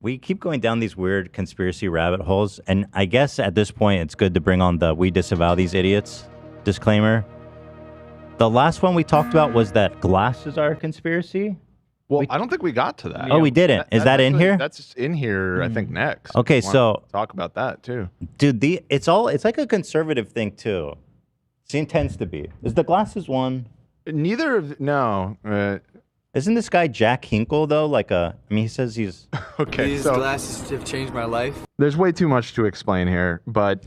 We keep going down these weird conspiracy rabbit holes, and I guess at this point it's good to bring on the "we disavow these idiots" disclaimer. The last one we talked about was that glasses are a conspiracy. Well, I don't think we got to that. Oh, we didn't. Is that in here? That's in here, I think, next. Okay, We want so to talk about that too. dude, it's like a conservative thing too. It tends to be. Is the glasses one? Neither of no. Isn't this guy Jack Hinkle though? He says he's okay. These So glasses have changed my life. there's way too much to explain here, but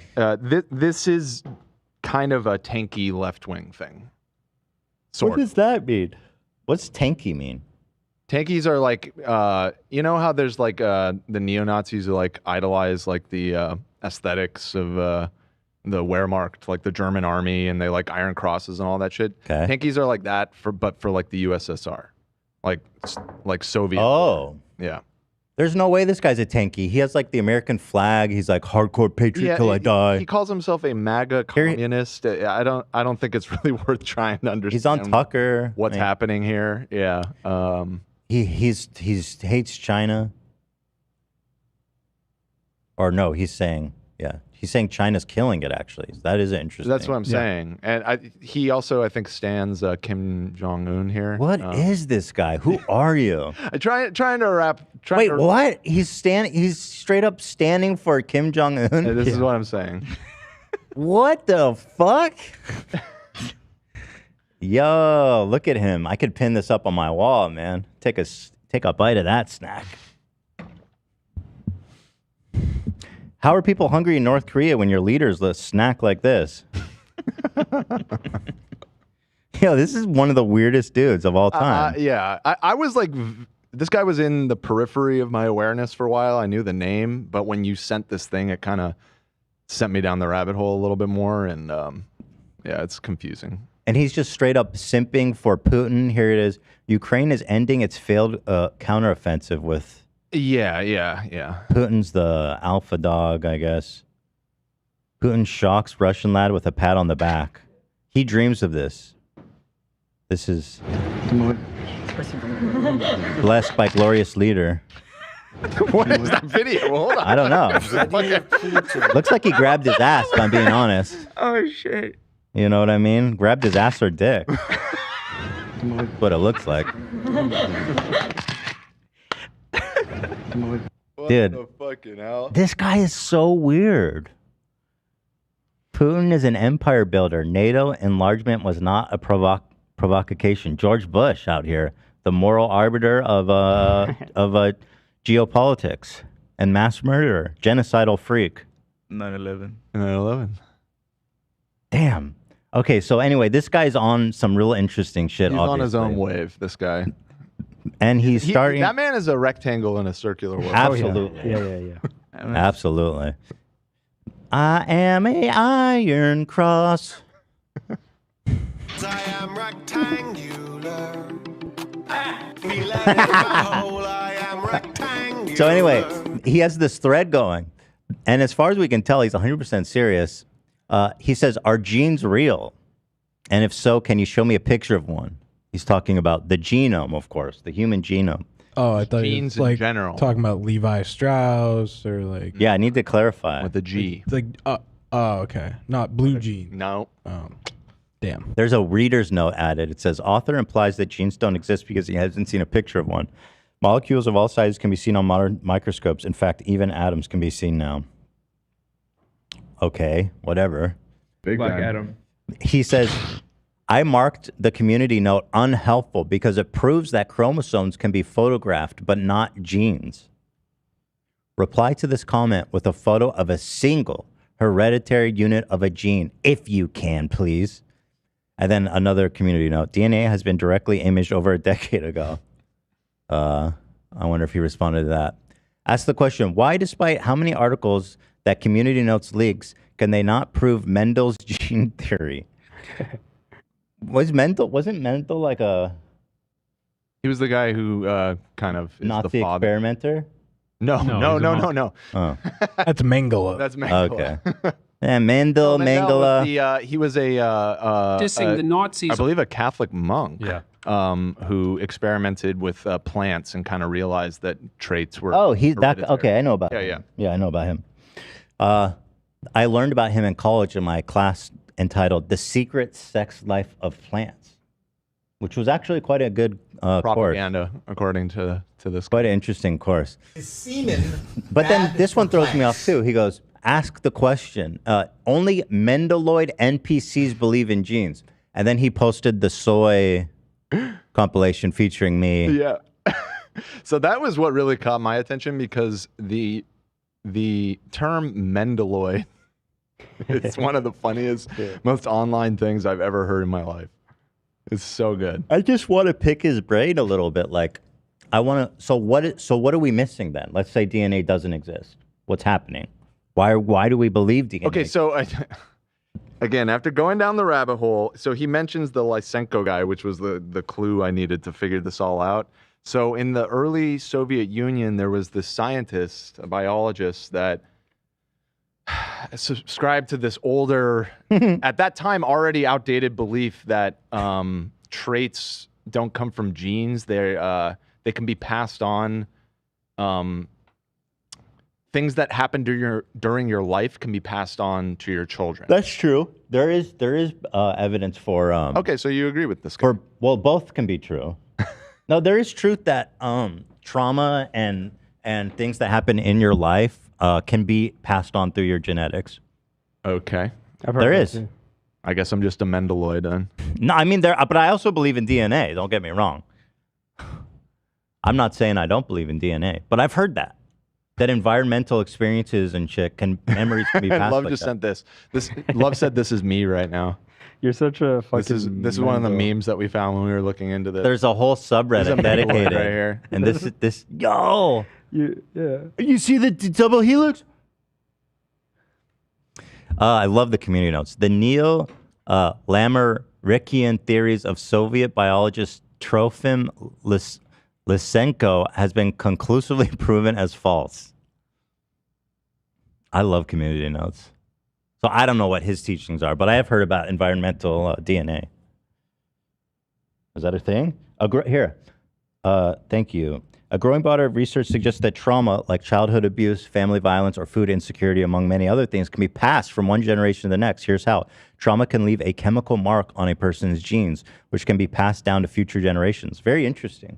this is kind of a tanky left-wing thing. What does that mean? What's tanky mean? Tankies are like, you know how there's like the neo-Nazis who like idolize like the aesthetics of the Wehrmacht, like the German army, and they like Iron Crosses and all that shit. Okay. Tankies are like that but for like the USSR, like Soviet. Oh, yeah. There's no way this guy's a tanky. He has like the American flag. He's like hardcore patriot till I die. He calls himself a MAGA communist. I don't think it's really worth trying to understand. He's on Tucker. What's happening here? Yeah. He hates China. Or no, he's saying China's killing it. Actually, that is interesting. That's what I'm saying. And he also, I think, stands Kim Jong-un here. What is this guy? Who are you? Trying to wrap. Wait, what? He's straight up standing for Kim Jong-un. This is what I'm saying. What the fuck? Yo, look at him. I could pin this up on my wall, man. Take a bite of that snack. How are people hungry in North Korea when your leaders let snack like this? Yo, this is one of the weirdest dudes of all time. Yeah. I was like, this guy was in the periphery of my awareness for a while. I knew the name, but when you sent this thing, it kind of sent me down the rabbit hole a little bit more. And yeah, it's confusing. And he's just straight up simping for Putin. Here it is. Ukraine is ending its failed counteroffensive with... Yeah. Putin's the alpha dog, I guess. Putin shocks Russian lad with a pat on the back. He dreams of this. This is blessed by glorious leader. What is that video? Hold on. I don't know. Looks like he grabbed his ass, if I'm being honest. Oh, shit. You know what I mean? Grabbed his ass or dick. What it looks like. Dude, the fucking hell? This guy is so weird. Putin is an empire builder. NATO enlargement was not a provocation. George Bush out here, the moral arbiter of geopolitics and mass murderer, genocidal freak. 9/11. 9/11. Damn. Okay, so anyway, this guy's on some real interesting shit. He's obviously. on his own wave, this guy. And he's starting... That man is a rectangle in a circular world. Absolutely. Yeah. Absolutely. I am a iron cross. I am rectangular. So anyway, he has this thread going. And as far as we can tell, he's 100% serious. He says, are genes real? And if so, can you show me a picture of one? He's talking about the genome, of course, the human genome. Oh, I thought Genes he was like in general. talking about Levi Strauss or like... Yeah, I need to clarify. With a G. Like, oh, okay. Not blue gene. No. Damn. There's a reader's note added. It says, author implies that genes don't exist because he hasn't seen a picture of one. Molecules of all sizes can be seen on modern microscopes. In fact, even atoms can be seen now. Okay, whatever. Big Black Adam. He says, I marked the community note unhelpful because it proves that chromosomes can be photographed, but not genes. Reply to this comment with a photo of a single hereditary unit of a gene, if you can, please. And then another community note. DNA has been directly imaged over a decade ago. I wonder if he responded to that. Ask the question, why, despite how many articles that community notes leaks, can they not prove Mendel's gene theory? Wasn't Mendel like a... He was the guy who kind of is Nazi the father. experimenter? No. Oh. That's Mengele. That's Mengele. Okay. Yeah, Mendel, Mengele. He was a Dissing the Nazis. I believe a Catholic monk. Yeah. who experimented with plants and kind of realized that traits were. Oh, he's that. hereditary. Okay, I know about Yeah, him. Yeah, I know about him. I learned about him in college in my class entitled "The Secret Sex Life of Plants," which was actually quite a good course. Propaganda, according to this. Quite an interesting course. Is semen But then bad this one for throws me off plants? too. He goes, "Ask the question. Only Mendaloid NPCs believe in genes." And then he posted the soy compilation featuring me. Yeah. So that was what really caught my attention because the term Mendaloid it's one of the funniest, most online things I've ever heard in my life. It's so good. I just want to pick his brain a little bit. Like, I want to. So what are we missing then? Let's say DNA doesn't exist. What's happening? Why do we believe DNA? Okay, so again, after going down the rabbit hole, so he mentions the Lysenko guy, which was the clue I needed to figure this all out. So in the early Soviet Union, there was this scientist, a biologist that subscribed to this older, at that time already outdated belief that traits don't come from genes. They can be passed on. Things that happen during your life can be passed on to your children. That's true. There is evidence for. Okay, so you agree with this guy? Well, both can be true. No, there is truth that trauma and things that happen in your life can be passed on through your genetics. Okay. There is. I guess I'm just a Mendaloid then. No, I mean but I also believe in DNA. Don't get me wrong. I'm not saying I don't believe in DNA, but I've heard that environmental experiences and shit memories can be passed. Love like just that. sent this. Love said this is me right now. You're such a fucking. This is one of the memes that we found when we were looking into this. There's a whole subreddit There's a Mendaloid dedicated right here. and this yo. Yeah. You see the double helix? I love the community notes. The Neo-Lamarckian theories of Soviet biologist Trofim Lysenko has been conclusively proven as false. I love community notes. So I don't know what his teachings are, but I have heard about environmental DNA. Is that a thing? Here. Thank you. A growing body of research suggests that trauma, like childhood abuse, family violence, or food insecurity, among many other things, can be passed from one generation to the next. Here's how. Trauma can leave a chemical mark on a person's genes, which can be passed down to future generations. Very interesting.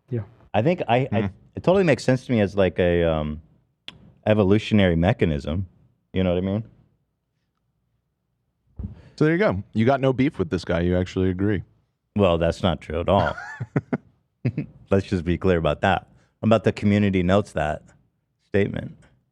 Yeah. I think it totally makes sense to me as like a evolutionary mechanism. You know what I mean? So there you go. You got no beef with this guy. You actually agree. Well, that's not true at all. Let's just be clear about that. About the community notes that statement.